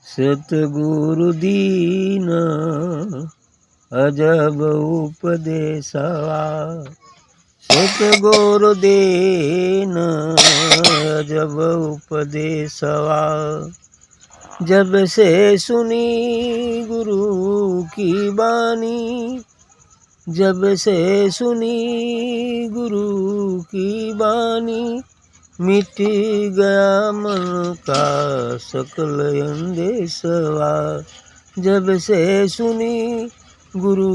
सतगुरु दीन अजब उपदेशवा। सतगुरु दीन अजब उपदेशवा। जब से सुनी गुरु की बानी, जब से सुनी गुरु की बानी, मिट गया मन का सकल अंदेशवा। जब से सुनी गुरु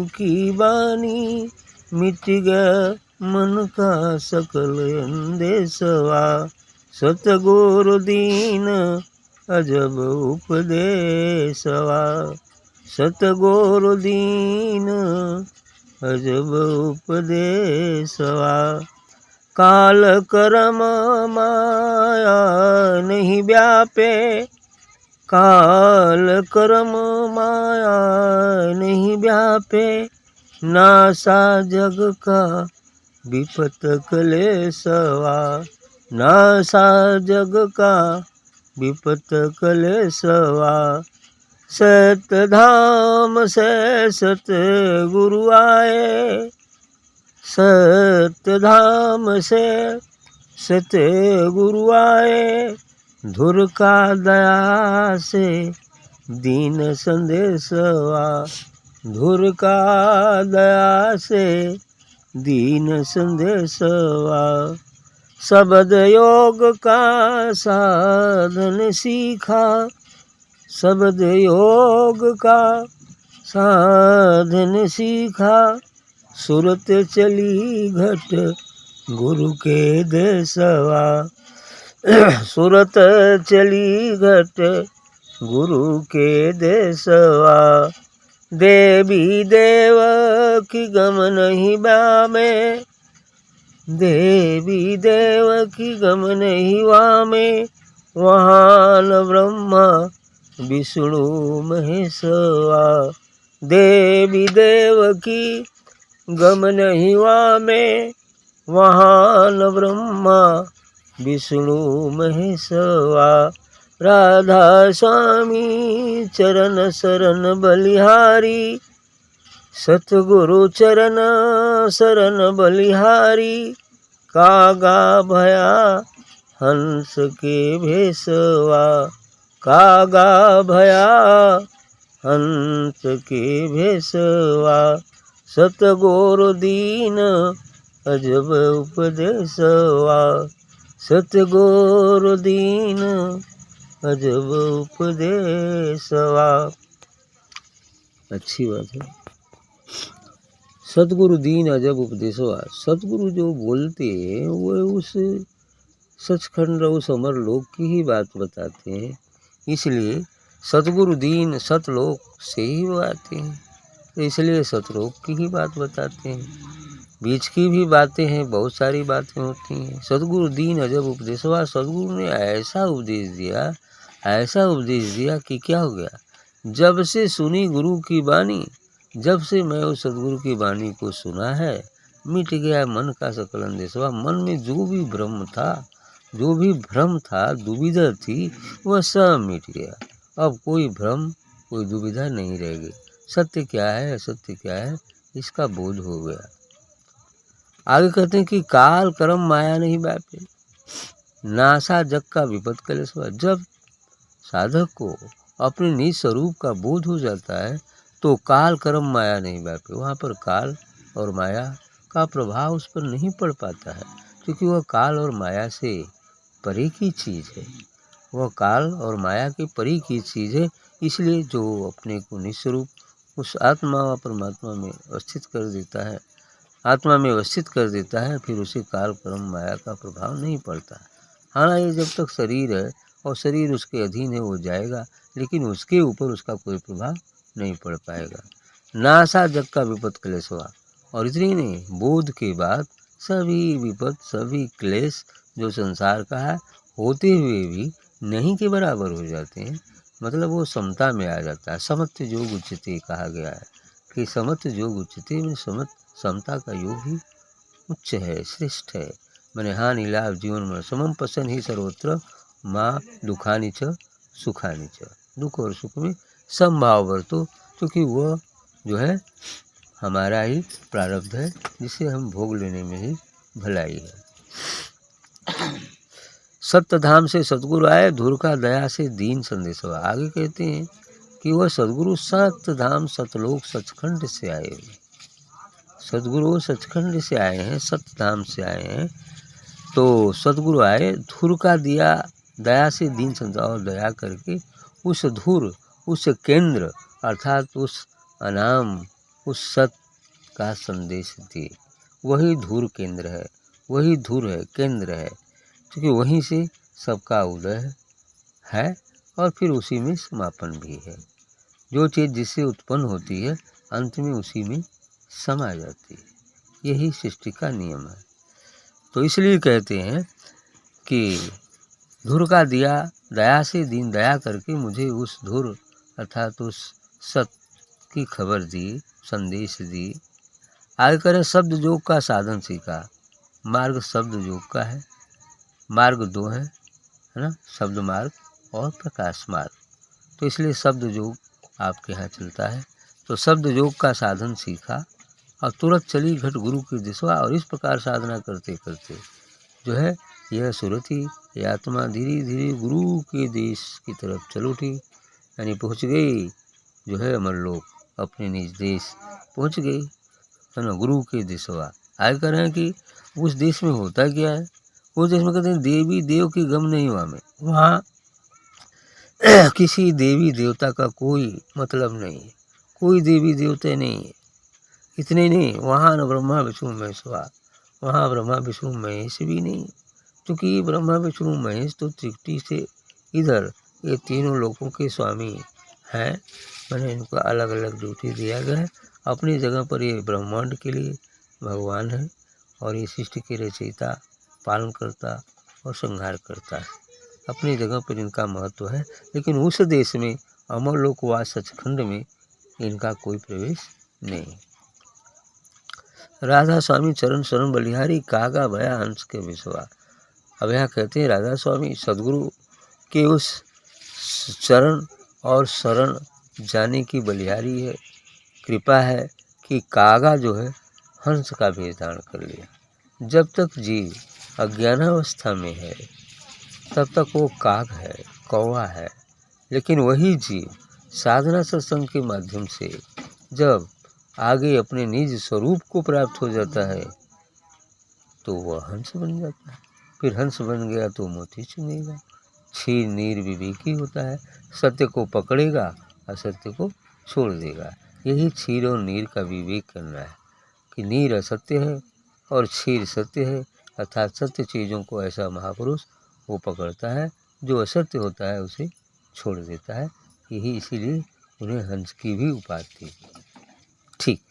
की बानी, मिट गया मन का सकल अंदेशवा। सतगुरु दीन अजब उपदेशवा। सतगुरु दीन अजब उपदेशवा। काल कर्म माया नहीं व्यापे, काल कर्म माया नहीं व्यापे, नासा जग का विपत क्लेशवा। नासा जग का विपत क्लेशवा। सतधाम से सतगुरु आए, सतधाम से सतगुरु आए, धुर का दया से दीन संदेशवा। धुर का दया से दीन संदेशवा। शब्द योग का साधन सीखा, शब्द योग का साधन सीखा, सुरत चली घट गुरु के देशवा। सुरत चली घट गुरु के देशवा। देवी देव की गम नहीं बामे, देवी देव की गम नहीं वामे, वहाँ न ब्रह्मा विष्णु महेशवा। देवी देव की गम नहीं वामे, वहाँ न ब्रह्मा विष्णु महेशवा। राधा स्वामी चरण शरण बलिहारी, सतगुरु चरण शरण बलिहारी, कागा भया हंस के भेषवा। कागा भया हंस के भेषवा। सतगुरु दीन अजब उपदेशवा। सतगुरु दीन अजब उपदेशवा। अच्छी बात है। सतगुरु दीन अजब उपदेशवा। सतगुरु जो बोलते हैं वो उस सचखंड उस अमर लोक की ही बात बताते हैं, इसलिए सतगुरु दीन सतलोक से ही वो आते हैं, तो इसलिए सतलोक की ही बात बताते हैं। बीच की भी बातें हैं, बहुत सारी बातें होती हैं। सतगुरु दीन अजब उपदेशवा। सतगुरु ने ऐसा उपदेश दिया, ऐसा उपदेश दिया कि क्या हो गया। जब से सुनी गुरु की बानी, जब से मैं उस सतगुरु की बानी को सुना है, मिट गया मन का सकल अंदेशवा। मन में जो भी भ्रम था, जो भी भ्रम था, दुविधा थी, वह सब मिट गया। अब कोई भ्रम, कोई दुविधा नहीं रह गई। सत्य क्या है, असत्य क्या है, इसका बोध हो गया। आगे कहते हैं कि काल कर्म माया नहीं व्यापे, नासा जग का विपत क्लेशवा। जब साधक को अपने निज स्वरूप का बोध हो जाता है तो काल कर्म माया नहीं व्यापे। वहाँ पर काल और माया का प्रभाव उस पर नहीं पड़ पाता है, क्योंकि वह काल और माया से परे की चीज़ है। वह काल और माया के परे की चीज़ है। इसलिए जो अपने को निस्वरूप उस आत्मा व परमात्मा में अवस्थित कर देता है, आत्मा में अवस्थित कर देता है, फिर उसे काल कर्म माया का प्रभाव नहीं पड़ता। हाँ, ये जब तक शरीर है और शरीर उसके अधीन है, वो जाएगा, लेकिन उसके ऊपर उसका कोई प्रभाव नहीं पड़ पाएगा। नासा जग का विपत क्लेशवा। और इतनी नहीं, बोध के बाद सभी विपत, सभी क्लेश जो संसार का है, होते हुए भी नहीं के बराबर हो जाते हैं। मतलब वो समता में आ जाता है। समत्व योग उच्चते कहा गया है कि समत्व योग उच्चते में समता का योग ही उच्च है, श्रेष्ठ है। मैंने हानि लाभ जीवन में समम पसन ही सर्वत्र माँ दुखानि च सुखानि च। दुख और सुख में समभाव बरतो, क्योंकि वह जो है हमारा ही प्रारब्ध है, जिसे हम भोग लेने में ही भलाई है। सत्य धाम से सतगुरु आए, धुर का दया से दीन संदेश हुआ। आगे कहते हैं कि वह सतगुरु सत्य धाम सतलोक सचखंड से आए हुए। सतगुरु सचखंड से आए हैं, सत्य धाम से आए हैं। तो सतगुरु आए, धुर का दिया दया से दीन संदेश, और दया करके उस धुर, उस केंद्र अर्थात उस अनाम, उस सत का संदेश दिए। वही धुर केंद्र है, वही धुर है, केंद्र है, क्योंकि वहीं से सबका उदय है और फिर उसी में समापन भी है। जो चीज़ जिससे उत्पन्न होती है अंत में उसी में समा जाती है। यही सृष्टि का नियम है। तो इसलिए कहते हैं कि धुर का दिया दया से दीन, दया करके मुझे उस धुर अर्थात उस सत्य की खबर दी, संदेश दी। आगे करें शब्द योग का साधन सीखा। मार्ग शब्द योग का है, मार्ग दो है ना, शब्द मार्ग और प्रकाश मार्ग। तो इसलिए शब्द योग आपके यहाँ चलता है। तो शब्द योग का साधन सीखा और तुरंत चली घट गुरु की दिशा, और इस प्रकार साधना करते करते जो है यह सुरति, ये आत्मा धीरे धीरे गुरु के देश की तरफ चल उठी, यानी पहुँच गई जो है अमरलोक, अपने निज देश पहुँच गई, है ना, गुरु के दिशवा। आगे कह रहे हैं कि उस देश में होता क्या है। उस देश में कहते हैं देवी देव की गम नहीं हुआ में, वहाँ किसी देवी देवता का कोई मतलब नहीं है, कोई देवी देवता नहीं है। इतने नहीं, वहाँ न ब्रह्मा विष्णु महेश हुआ, वहाँ ब्रह्मा विष्णु महेश भी नहीं, क्योंकि ब्रह्मा विष्णु महेश तो त्रिकटी से इधर ये तीनों लोगों के स्वामी हैं। मैंने इनको अलग अलग ड्यूटी दिया गया है। अपनी जगह पर ये ब्रह्मांड के लिए भगवान है और ये सृष्टि के रचयिता, पालन करता और संहार करता है। अपनी जगह पर इनका महत्व है, लेकिन उस देश में अमरलोक व सचखंड में इनका कोई प्रवेश नहीं। राधा स्वामी चरण शरण बलिहारी, कागा भया हंस के विश्वा। अब यहाँ कहते हैं राधा स्वामी सदगुरु के उस चरण और शरण जाने की बलिहारी है, कृपा है कि कागा जो है हंस का भेष धारण कर लिया। जब तक जीव अज्ञानावस्था में है तब तक वो काग है, कौवा है, लेकिन वही जीव साधना सत्संग के माध्यम से जब आगे अपने निज स्वरूप को प्राप्त हो जाता है तो वह हंस बन जाता है। फिर हंस बन गया तो मोती चुनेगा। क्षीर नीर विवेकी होता है, सत्य को पकड़ेगा, असत्य को छोड़ देगा। यही क्षीर और नीर का विवेक करना है कि नीर असत्य है और क्षीर सत्य है, अर्थात सत्य चीज़ों को ऐसा महापुरुष वो पकड़ता है, जो असत्य होता है उसे छोड़ देता है। यही इसीलिए उन्हें हंस की भी उपाधि थी। ठीक।